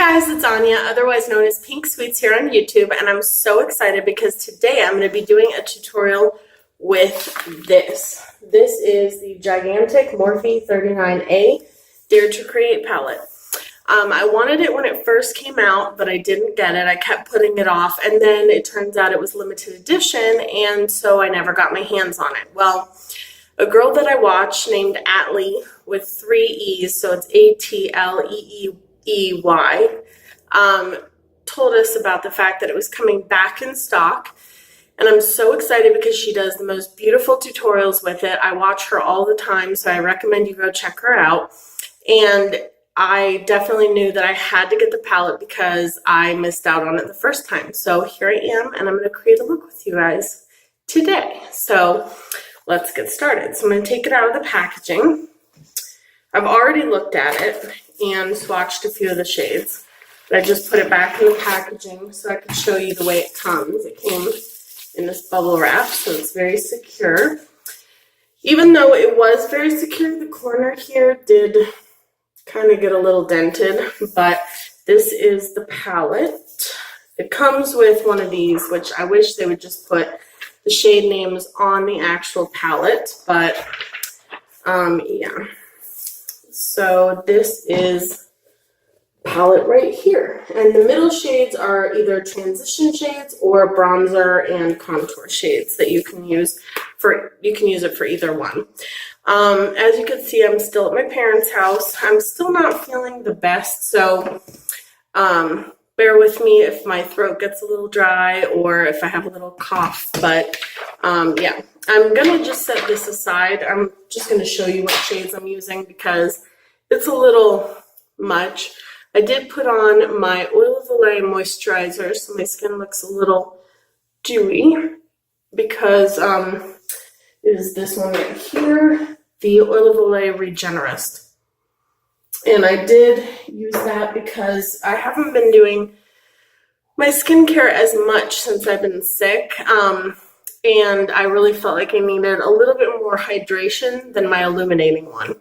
Guys, it's Anya, otherwise known as Pink Sweets here on YouTube, and I'm so excited because today I'm going to be doing a tutorial with this. This is the gigantic Morphe 39A Dare to Create palette. I wanted it when it first came out, but I didn't get it. I kept putting it off, and then it turns out it was limited edition, and so I never got my hands on it. Well, a girl that I watch named Atleeey with 3 E's, so it's Atleeey, told us about the fact that it was coming back in stock, and I'm so excited because she does the most beautiful tutorials with it. I watch her all the time, so I recommend you go check her out. And I definitely knew that I had to get the palette because I missed out on it the first time. So here I am, and I'm going to create a look with you guys today. So let's get started. So I'm going to take it out of the packaging. I've already looked at it and swatched a few of the shades. But I just put it back in the packaging so I could show you the way it comes. It came in this bubble wrap, so it's very secure. Even though it was very secure, the corner here did kind of get a little dented, but this is the palette. It comes with one of these, which I wish they would just put the shade names on the actual palette, but yeah. So this is palette right here, and the middle shades are either transition shades or bronzer and contour shades that you can use it for either one. As you can see, I'm still at my parents' house. I'm still not feeling the best, so bear with me if my throat gets a little dry or if I have a little cough, but yeah, I'm gonna just set this aside. I'm just gonna show you what shades I'm using because it's a little much. I did put on my Oil of Olay moisturizer, so my skin looks a little dewy because it is this one right here, the Oil of Olay Regenerist. And I did use that because I haven't been doing my skincare as much since I've been sick, and I really felt like I needed a little bit more hydration than my illuminating one.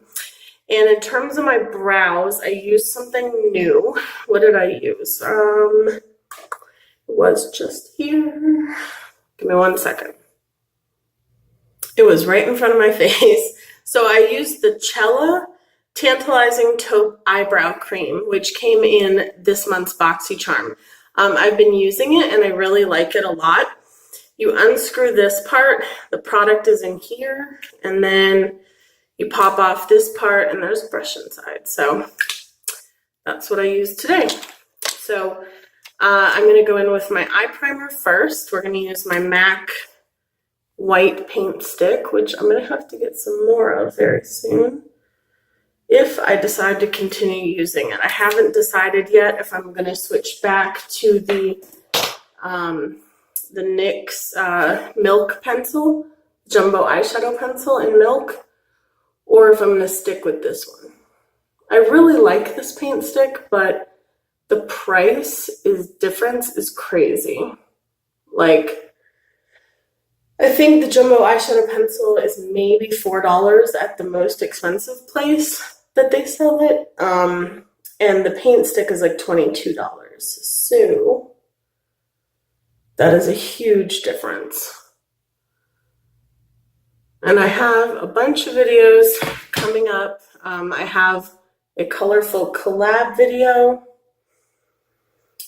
And in terms of my brows, I used something new. What did I use? It was just here. Give me 1 second. It was right in front of my face. So I used the Cella Tantalizing Taupe Eyebrow Cream, which came in this month's BoxyCharm. I've been using it, and I really like it a lot. You unscrew this part. The product is in here, and then you pop off this part, and there's a brush inside. So that's what I used today. So I'm going to go in with my eye primer first. We're going to use my MAC white paint stick, which I'm going to have to get some more of very soon if I decide to continue using it. I haven't decided yet if I'm going to switch back to the NYX Milk pencil, jumbo eyeshadow pencil in Milk, or if I'm going to stick with this one. I really like this paint stick, but the difference is crazy. Like, I think the jumbo eyeshadow pencil is maybe $4 at the most expensive place that they sell it, and the paint stick is like $22. So that is a huge difference. And I have a bunch of videos coming up. I have a colorful collab video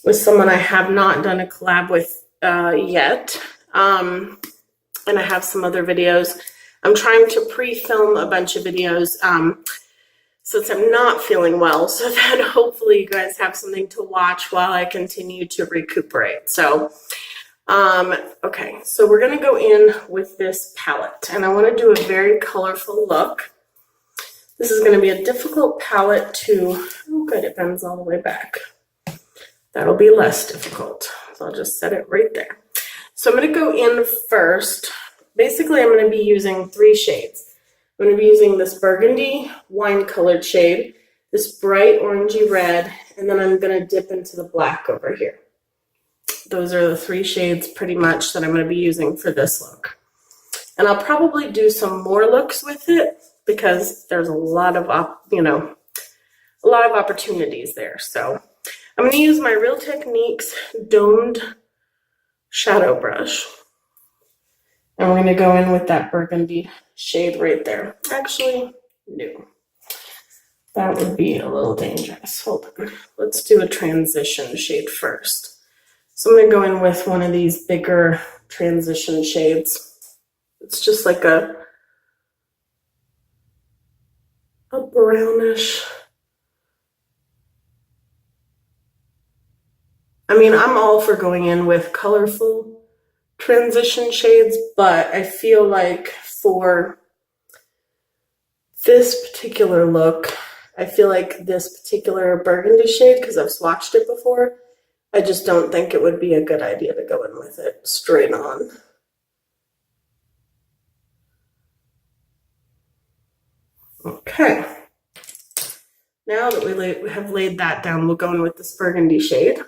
with someone I have not done a collab with yet. And I have some other videos. I'm trying to pre-film a bunch of videos since I'm not feeling well, so that hopefully you guys have something to watch while I continue to recuperate. So okay, so we're going to go in with this palette, and I want to do a very colorful look. This is going to be a difficult palette to, oh good, it bends all the way back. That'll be less difficult. So I'll just set it right there. So I'm going to go in first. Basically, I'm going to be using 3 shades. I'm going to be using this burgundy wine-colored shade, this bright orangey red, and then I'm going to dip into the black over here. Those are the 3 shades pretty much that I'm going to be using for this look. And I'll probably do some more looks with it because there's a lot of, a lot of opportunities there. So I'm going to use my Real Techniques domed shadow brush. And we're going to go in with that burgundy shade right there. Actually, no. That would be a little dangerous. Hold on. Let's do a transition shade first. So I'm going to go in with one of these bigger transition shades. It's just like a brownish. I mean, I'm all for going in with colorful transition shades, but I feel like for this particular look, I feel like this particular burgundy shade, because I've swatched it before, I just don't think it would be a good idea to go in with it straight on. Okay. Now that we have laid that down, we'll go in with this burgundy shade.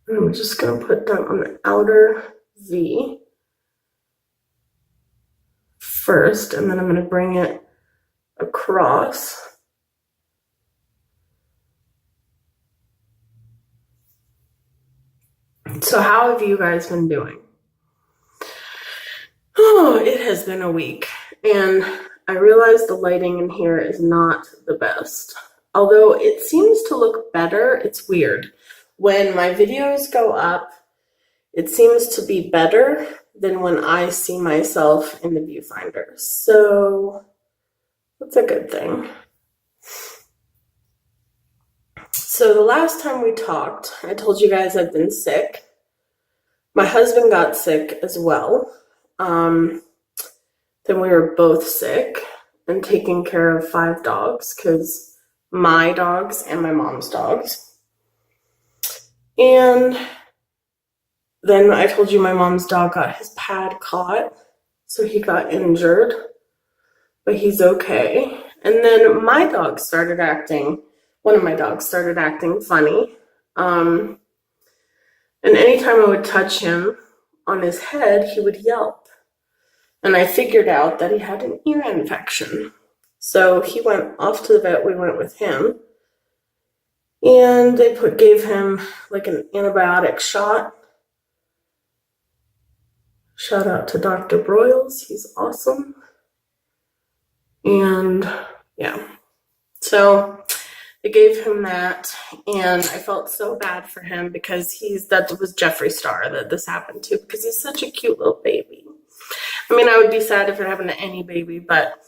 And I'm just going to put that on the outer V first, and then I'm going to bring it across. So how have you guys been doing? Oh, it has been a week, and I realize the lighting in here is not the best. Although it seems to look better, it's weird. When my videos go up, it seems to be better than when I see myself in the viewfinder. So that's a good thing. So the last time we talked, I told you guys I've been sick. My husband got sick as well. Then we were both sick and taking care of 5 dogs, because my dogs and my mom's dogs. And then I told you my mom's dog got his pad caught, so he got injured, but he's okay. And then one of my dogs started acting funny. And anytime I would touch him on his head, he would yelp. And I figured out that he had an ear infection. So he went off to the vet. We went with him. And they gave him like an antibiotic shot. Shout out to Dr. Broyles. He's awesome. And yeah. So they gave him that. And I felt so bad for him because that was Jeffree Star that this happened to, because he's such a cute little baby. I mean, I would be sad if it happened to any baby, but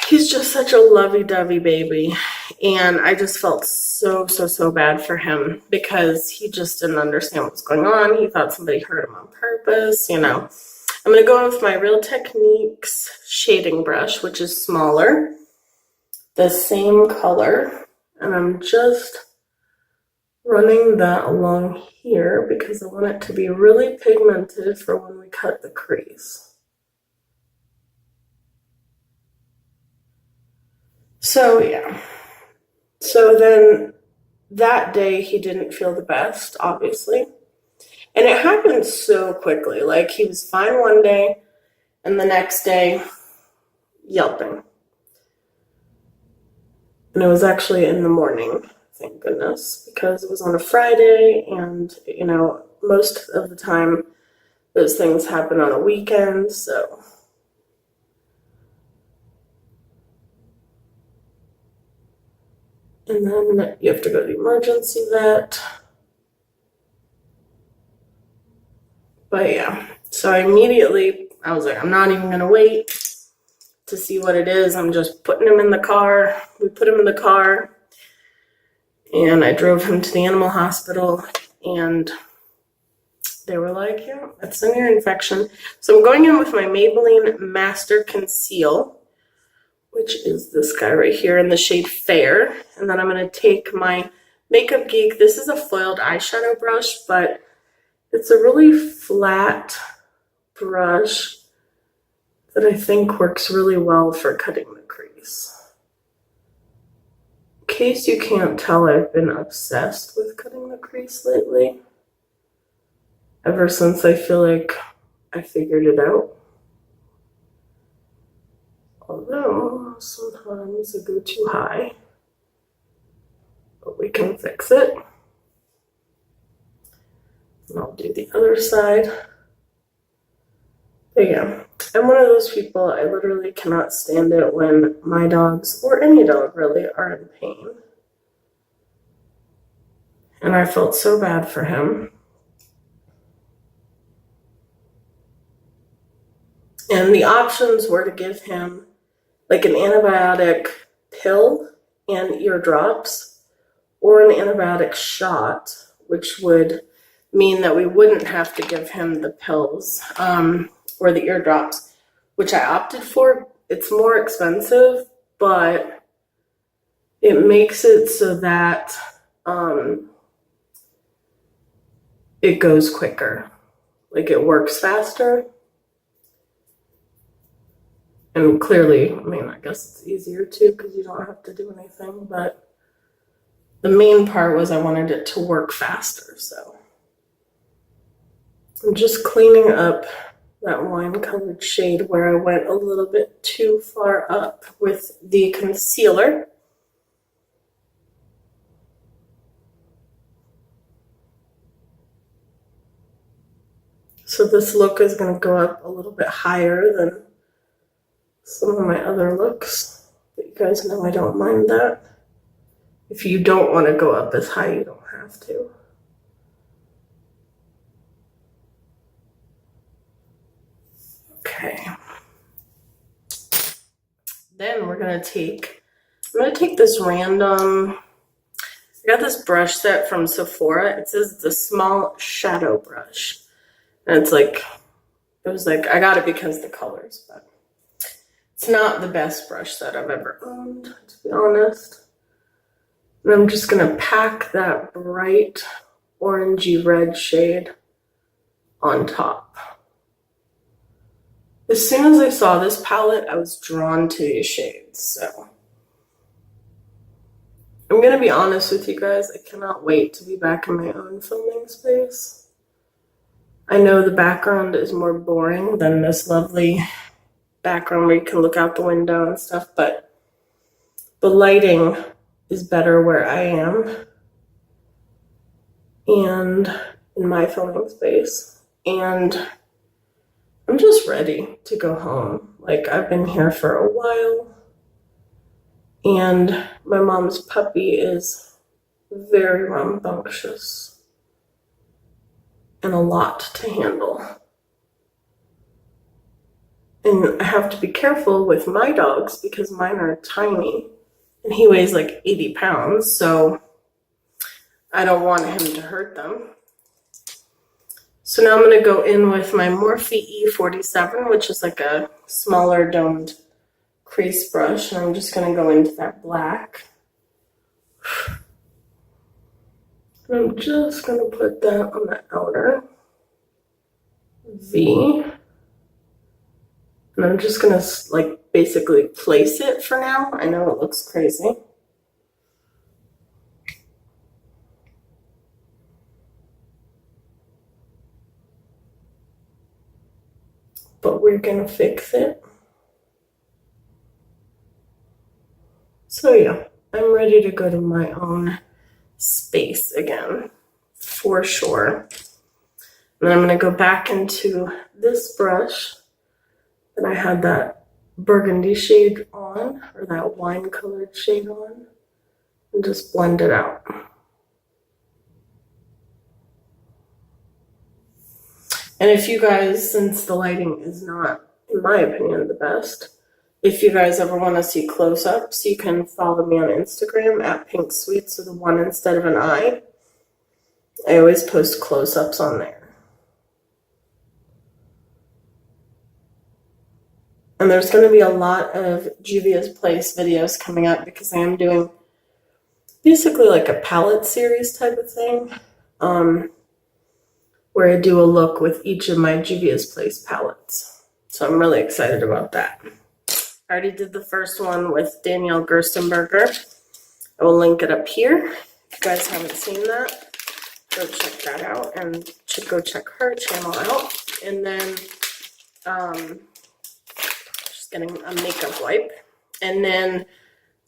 he's just such a lovey-dovey baby. And I just felt so bad for him because he just didn't understand what was going on. He thought somebody hurt him on purpose, you know. I'm going to go in with my Real Techniques shading brush, which is smaller, the same color. And I'm just running that along here because I want it to be really pigmented for when we cut the crease. So yeah. So then that day he didn't feel the best, obviously. And it happened so quickly. Like, he was fine one day and the next day yelping. And it was actually in the morning, thank goodness, because it was on a Friday, and, you know, most of the time those things happen on a weekend, so. And then you have to go to the emergency vet. But yeah, so I was like, I'm not even going to wait to see what it is. I'm just putting him in the car. We put him in the car, and I drove him to the animal hospital, and they were like, yeah, that's an ear infection. So I'm going in with my Maybelline Master Conceal, which is this guy right here in the shade Fair. And then I'm going to take my Makeup Geek. This is a foiled eyeshadow brush, but it's a really flat brush that I think works really well for cutting the crease. In case you can't tell, I've been obsessed with cutting the crease lately. Ever since I feel like I figured it out. Although sometimes I go too high. we can fix it. And I'll do the other side. But yeah, I'm one of those people, I literally cannot stand it when my dogs, or any dog really, are in pain. And I felt so bad for him. And the options were to give him like an antibiotic pill and eardrops, or an antibiotic shot, which would mean that we wouldn't have to give him the pills or the eardrops, which I opted for. It's more expensive, but it makes it so that it goes quicker. Like, it works faster. And clearly, I mean, I guess it's easier too because you don't have to do anything, but the main part was I wanted it to work faster, so. I'm just cleaning up that wine-colored shade where I went a little bit too far up with the concealer. So this look is going to go up a little bit higher than some of my other looks, but you guys know I don't mind that. If you don't want to go up as high, you don't have to. Okay. Then we're gonna take, I'm gonna take this random, I got this brush set from Sephora. It says it's a small shadow brush. And it's like, it was like, I got it because of the colors, but it's not the best brush set I've ever owned, to be honest. And I'm just gonna pack that bright orangey red shade on top. As soon as I saw this palette, I was drawn to these shades, so. I'm gonna be honest with you guys, I cannot wait to be back in my own filming space. I know the background is more boring than this lovely background where you can look out the window and stuff, but the lighting is better where I am and in my filming space. And I'm just ready to go home. Like, I've been here for a while, and my mom's puppy is very rambunctious and a lot to handle. And I have to be careful with my dogs because mine are tiny, and he weighs like 80 pounds, so I don't want him to hurt them. So now I'm going to go in with my Morphe E47, which is like a smaller domed crease brush, and I'm just going to go into that black. And I'm just going to put that on the outer V. And I'm just going to like basically place it for now. I know it looks crazy. But we're gonna fix it. So yeah, I'm ready to go to my own space again, for sure. And then I'm gonna go back into this brush that I had that burgundy shade on, or that wine colored shade on, and just blend it out. And if you guys, since the lighting is not, in my opinion, the best, if you guys ever want to see close-ups, you can follow me on Instagram at Pink Sweets with a 1 instead of an I. I always post close-ups on there. And there's going to be a lot of Juvia's Place videos coming up because I am doing basically like a palette series type of thing. Where I do a look with each of my Juvia's Place palettes. So I'm really excited about that. I already did the first one with Danielle Gerstenberger. I will link it up here. If you guys haven't seen that, go check that out and go check her channel out. And then, just getting a makeup wipe. And then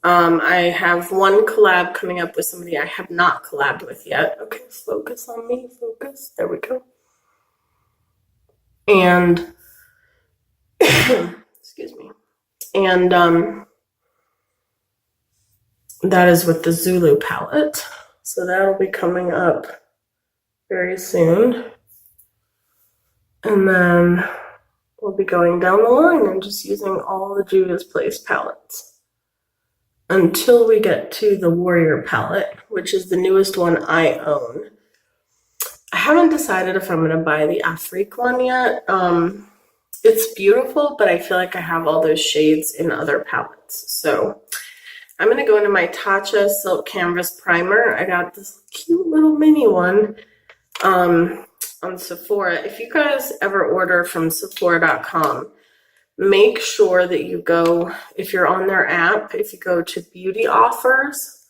I have one collab coming up with somebody I have not collabed with yet. Okay, focus on me, focus. There we go. And, excuse me. And that is with the Zulu palette. So that'll be coming up very soon. And then we'll be going down the line and just using all the Juvia's Place palettes until we get to the Warrior palette, which is the newest one I own. I haven't decided if I'm going to buy the Afrique one yet. It's beautiful, but I feel like I have all those shades in other palettes. So I'm going to go into my Tatcha Silk Canvas Primer. I got this cute little mini one on Sephora. If you guys ever order from Sephora.com, make sure that you go, if you're on their app, if you go to beauty offers,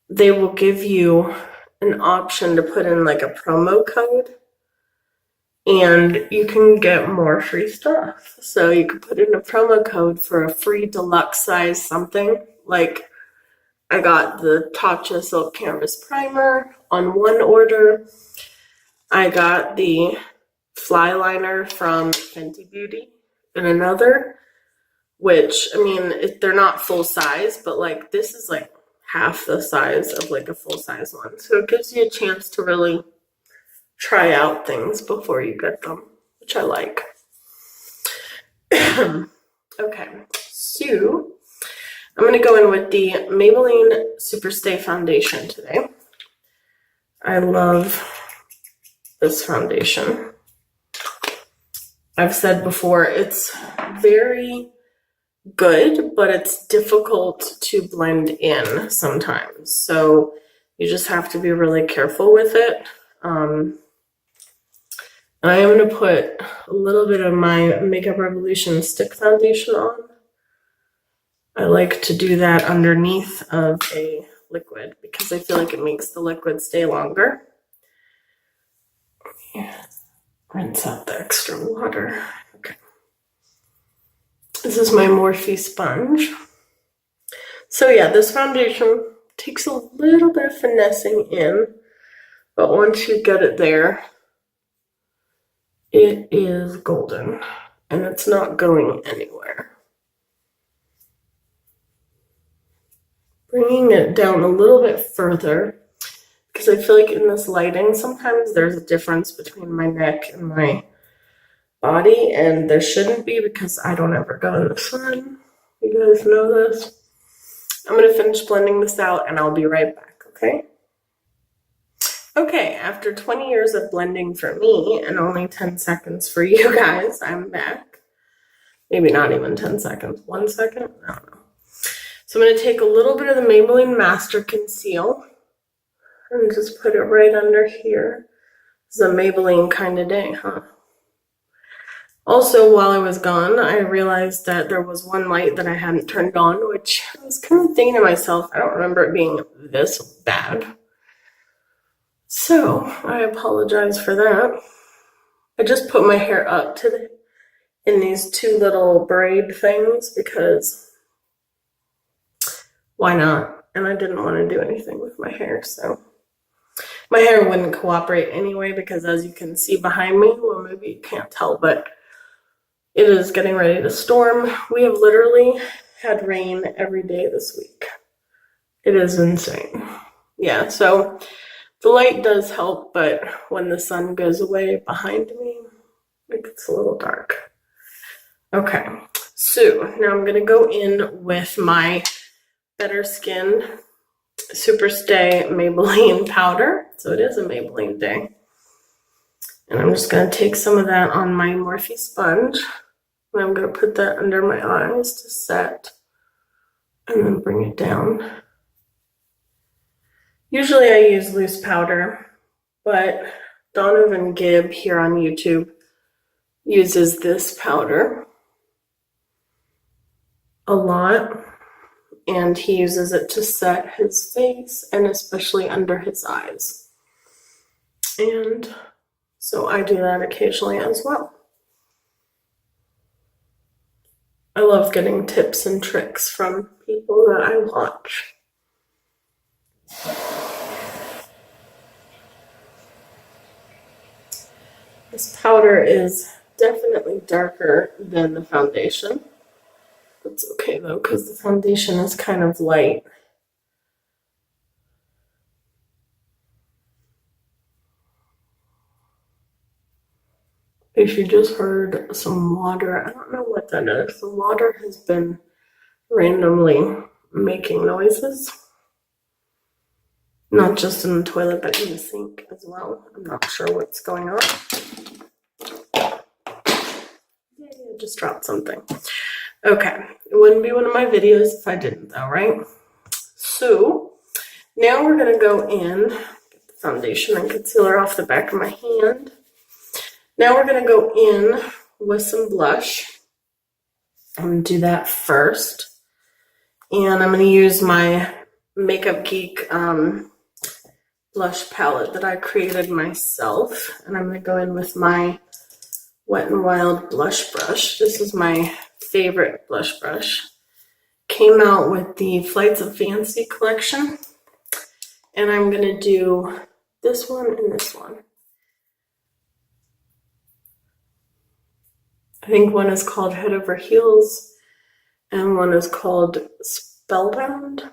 they will give you an option to put in like a promo code, and you can get more free stuff. So you can put in a promo code for a free deluxe size something. Like I got the Tatcha Silk Canvas Primer on one order. I got the Fly Liner from Fenty Beauty in another, which, I mean, they're not full size, but like this is like half the size of like a full size one. So it gives you a chance to really try out things before you get them, which I like. Okay, so I'm going to go in with the Maybelline Superstay Foundation today. I love this foundation. I've said before, it's very good, but it's difficult to blend in sometimes. So you just have to be really careful with it. And I am going to put a little bit of my Makeup Revolution stick foundation on. I like to do that underneath of a liquid because I feel like it makes the liquid stay longer. Rinse out the extra water. Okay. This is my Morphe sponge. So yeah, this foundation takes a little bit of finessing in, but once you get it there, it is golden and it's not going anywhere. Bringing it down a little bit further, because I feel like in this lighting, sometimes there's a difference between my neck and my body, and there shouldn't be because I don't ever go in the sun. You guys know this. I'm going to finish blending this out and I'll be right back, okay? Okay, after 20 years of blending for me and only 10 seconds for you guys, I'm back. Maybe not even 10 seconds. 1 second? I don't know. So I'm going to take a little bit of the Maybelline Master Conceal and just put it right under here. It's a Maybelline kind of day, huh? Also, while I was gone, I realized that there was one light that I hadn't turned on, which I was kind of thinking to myself, I don't remember it being this bad. So I apologize for that. I just put my hair up in these two little braid things because why not? And I didn't want to do anything with my hair, so my hair wouldn't cooperate anyway because as you can see behind me, well, maybe you can't tell, but it is getting ready to storm. We have literally had rain every day this week. It is insane. Yeah, so the light does help, but when the sun goes away behind me, it gets a little dark. Okay, so now I'm going to go in with my Better Skin Superstay Maybelline powder. So it is a Maybelline day. And I'm just going to take some of that on my Morphe sponge. And I'm going to put that under my eyes to set. And then bring it down. Usually I use loose powder, but Donovan Gibb here on YouTube uses this powder a lot. And he uses it to set his face and especially under his eyes. And so I do that occasionally as well. I love getting tips and tricks from people that I watch. This powder is definitely darker than the foundation. That's okay though, because the foundation is kind of light. If you just heard some water, I don't know what that is. The water has been randomly making noises. Not just in the toilet, but in the sink as well. I'm not sure what's going on. Yay, I just dropped something. Okay, it wouldn't be one of my videos if I didn't though, right? So, now we're gonna go in, get the foundation and concealer off the back of my hand. Now we're gonna go in with some blush. I'm gonna do that first. And I'm gonna use my Makeup Geek blush palette that I created myself. And I'm gonna go in with my Wet n Wild blush brush. This is my favorite blush brush. Came out with the Flights of Fancy collection. And I'm gonna do this one and this one. I think one is called Head Over Heels and one is called Spellbound.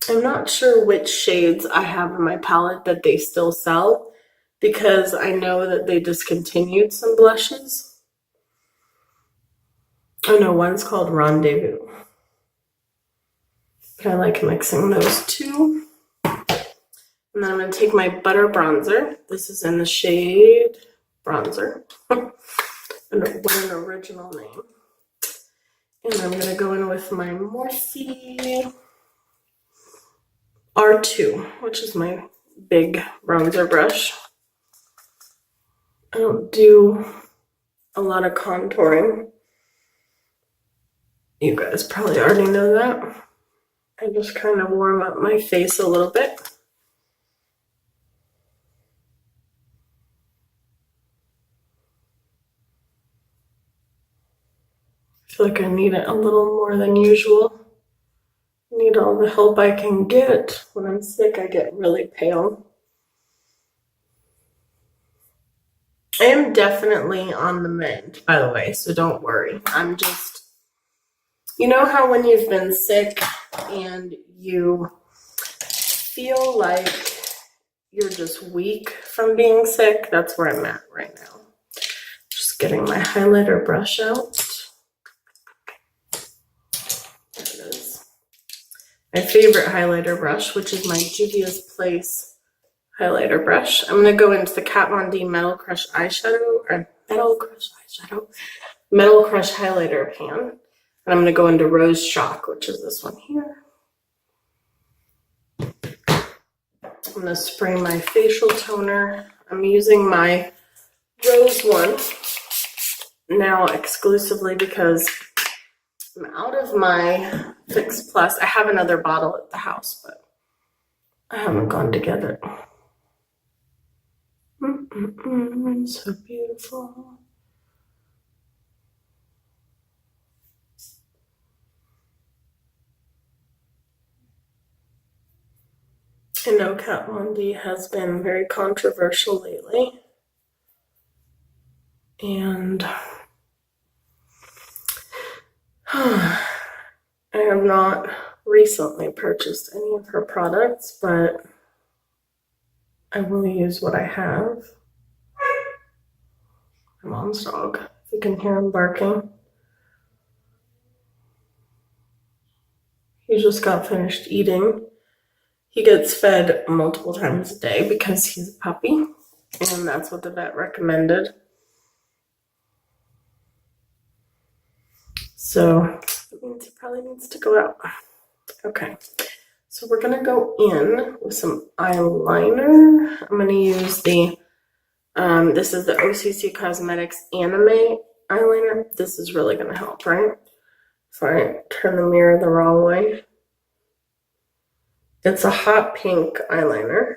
I'm not sure which shades I have in my palette that they still sell because I know that they discontinued some blushes. Oh no, one's called Rendezvous. But I like mixing those two. And then I'm going to take my Butter Bronzer. This is in the shade Bronzer. What an original name. And I'm going to go in with my Morphe R2, which is my big bronzer brush. I don't do a lot of contouring. You guys probably already know that. I just kind of warm up my face a little bit. I feel like I need it a little more than usual. I need all the help I can get. When I'm sick, I get really pale. I am definitely on the mend, by the way, so don't worry. I'm just, you know how when you've been sick and you feel like you're just weak from being sick? That's where I'm at right now. Just getting my highlighter brush out. There it is. My favorite highlighter brush, which is my Juvia's Place highlighter brush. I'm going to go into the Kat Von D Metal Crush eyeshadow, or Metal Crush highlighter pan. And I'm going to go into Rose Shock, which is this one here. I'm going to spray my facial toner. I'm using my Rose one now exclusively because I'm out of my Fix Plus. I have another bottle at the house, but I haven't gone to get it. So beautiful. I know Kat Von D has been very controversial lately. And I have not recently purchased any of her products, but I will use what I have. My mom's dog, if you can hear him barking. He just got finished eating. He gets fed multiple times a day because he's a puppy, and that's what the vet recommended. So that means he probably needs to go out. Okay, so we're gonna go in with some eyeliner. I'm gonna use the, this is the OCC Cosmetics Anime eyeliner. This is really gonna help, right? If I turn the mirror the wrong way. It's a hot pink eyeliner.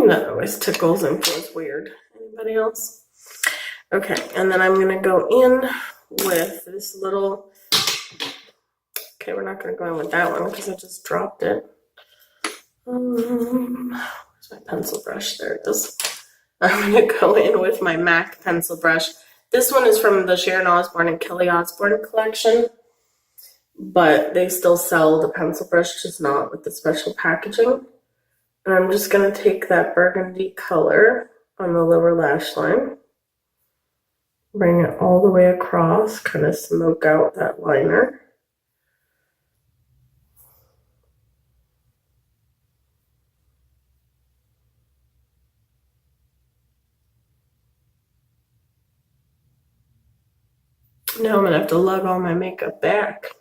That always tickles and feels weird. Anybody else? Okay, and then I'm gonna go in with this little, okay, we're not gonna go in with that one because I just dropped it. Where's my pencil brush? There it is. I'm gonna go in with my MAC pencil brush. This one is from the Sharon Osbourne and Kelly Osbourne collection, but they still sell the pencil brush, just not with the special packaging. And I'm just gonna take that burgundy color on the lower lash line, bring it all the way across, kind of smoke out that liner. Now I'm gonna have to lug all my makeup back.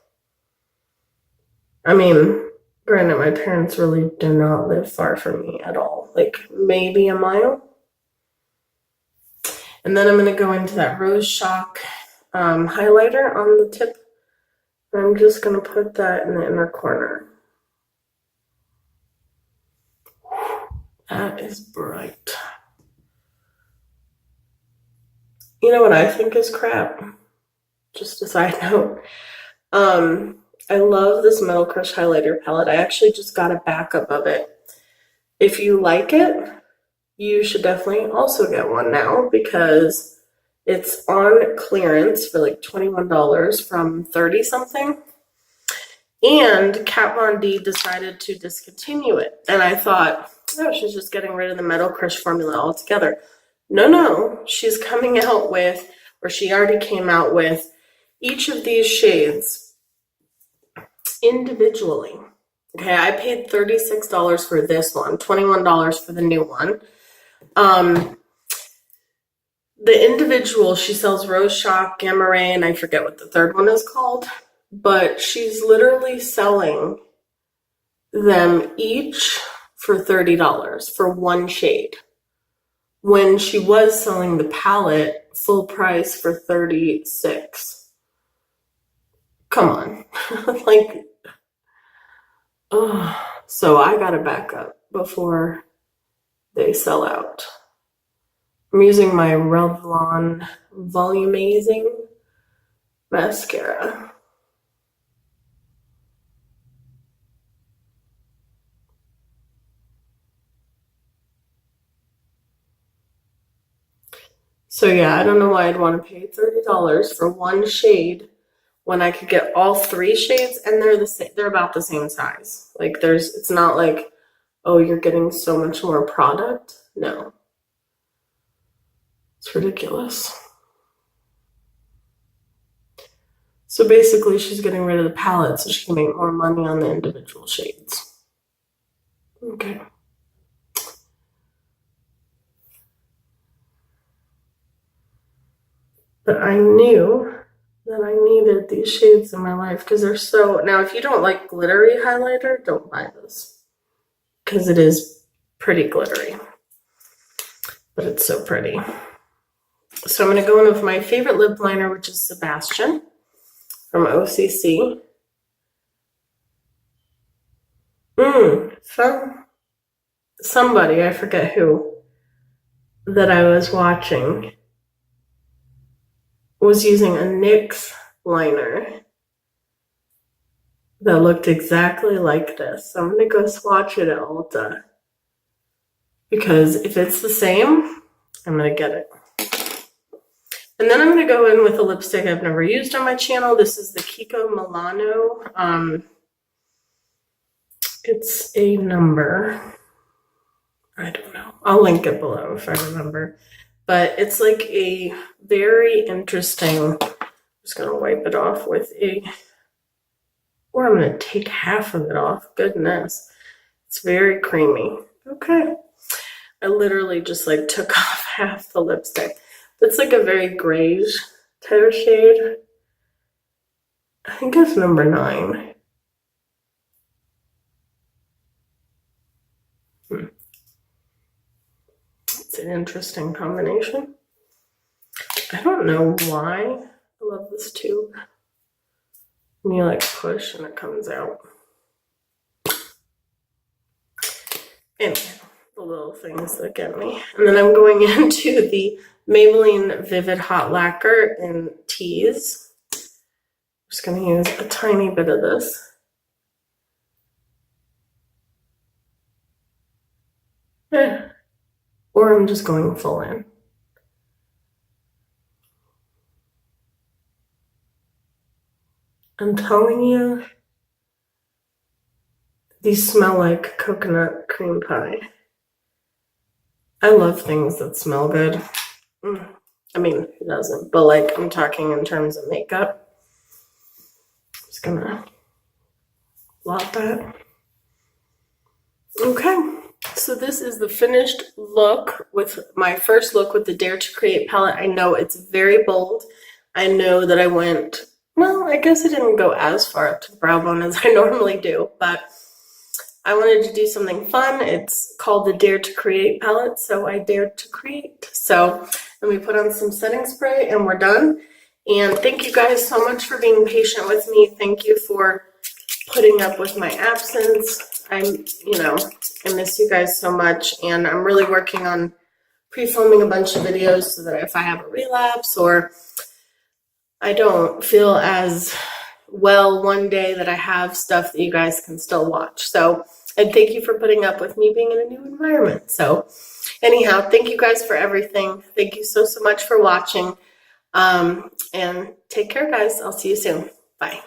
I mean, granted, my parents really do not live far from me at all, like maybe a mile. And then I'm gonna go into that Rose Shock highlighter on the tip. And I'm just gonna put that in the inner corner. That is bright. You know what I think is crap? Just a side note. I love this Metal Crush highlighter palette. I actually just got a backup of it. If you like it, you should definitely also get one now because it's on clearance for like $21 from 30 something. And Kat Von D decided to discontinue it. And I thought, oh, she's just getting rid of the Metal Crush formula altogether. No, she's coming out with, or she already came out with, each of these shades individually. Okay, I paid $36 for this one, $21 for the new one. The individual, she sells Rose Shock, Gamma Ray, and I forget what the third one is called, but she's literally selling them each for $30 for one shade, when she was selling the palette full price for $36. Come on. Like, oh, so I gotta back up before they sell out. I'm using my Revlon Volumizing mascara. So yeah, I don't know why I'd want to pay $30 for one shade when I could get all three shades and they're the same, they're about the same size. Like it's not like, oh, you're getting so much more product. No. It's ridiculous. So basically she's getting rid of the palette so she can make more money on the individual shades. Okay. But I knew that I needed these shades in my life because they're so, now if you don't like glittery highlighter, don't buy this because it is pretty glittery, but it's so pretty. So I'm going to go in with my favorite lip liner, which is Sebastian from OCC. Somebody, I forget who, that I was watching was using a NYX liner that looked exactly like this. So I'm going to go swatch it at Ulta because if it's the same, I'm going to get it. And then I'm going to go in with a lipstick I've never used on my channel. This is the Kiko Milano. It's a number. I don't know. I'll link it below if I remember. But it's like a very interesting, I'm just going to wipe it off with or I'm going to take half of it off. Goodness. It's very creamy. Okay. I literally just like took off half the lipstick. It's like a very grayish type of shade. I think it's number 9. It's an interesting combination. I don't know why I love this tube. And you like push and it comes out. Anyway, the the little things that get me. And then I'm going into the Maybelline Vivid Hot Lacquer in Tease. I'm just going to use a tiny bit of this. Or I'm just going full in. I'm telling you, these smell like coconut cream pie. I love things that smell good. I mean, it doesn't, but like I'm talking in terms of makeup. I'm just gonna blot that. Okay, so this is the finished look with my first look with the Dare to Create palette. I know it's very bold. I know that I went, well, I guess I didn't go as far up to the brow bone as I normally do, but I wanted to do something fun. It's called the Dare to Create palette, so I dared to create. So let me put on some setting spray and we're done. And thank you guys so much for being patient with me. Thank you for putting up with my absence. I miss you guys so much, and I'm really working on pre-filming a bunch of videos so that if I have a relapse or I don't feel as well one day, that I have stuff that you guys can still watch. So, and thank you for putting up with me being in a new environment. So anyhow, thank you guys for everything. Thank you so much for watching. And take care, guys. I'll see you soon. Bye.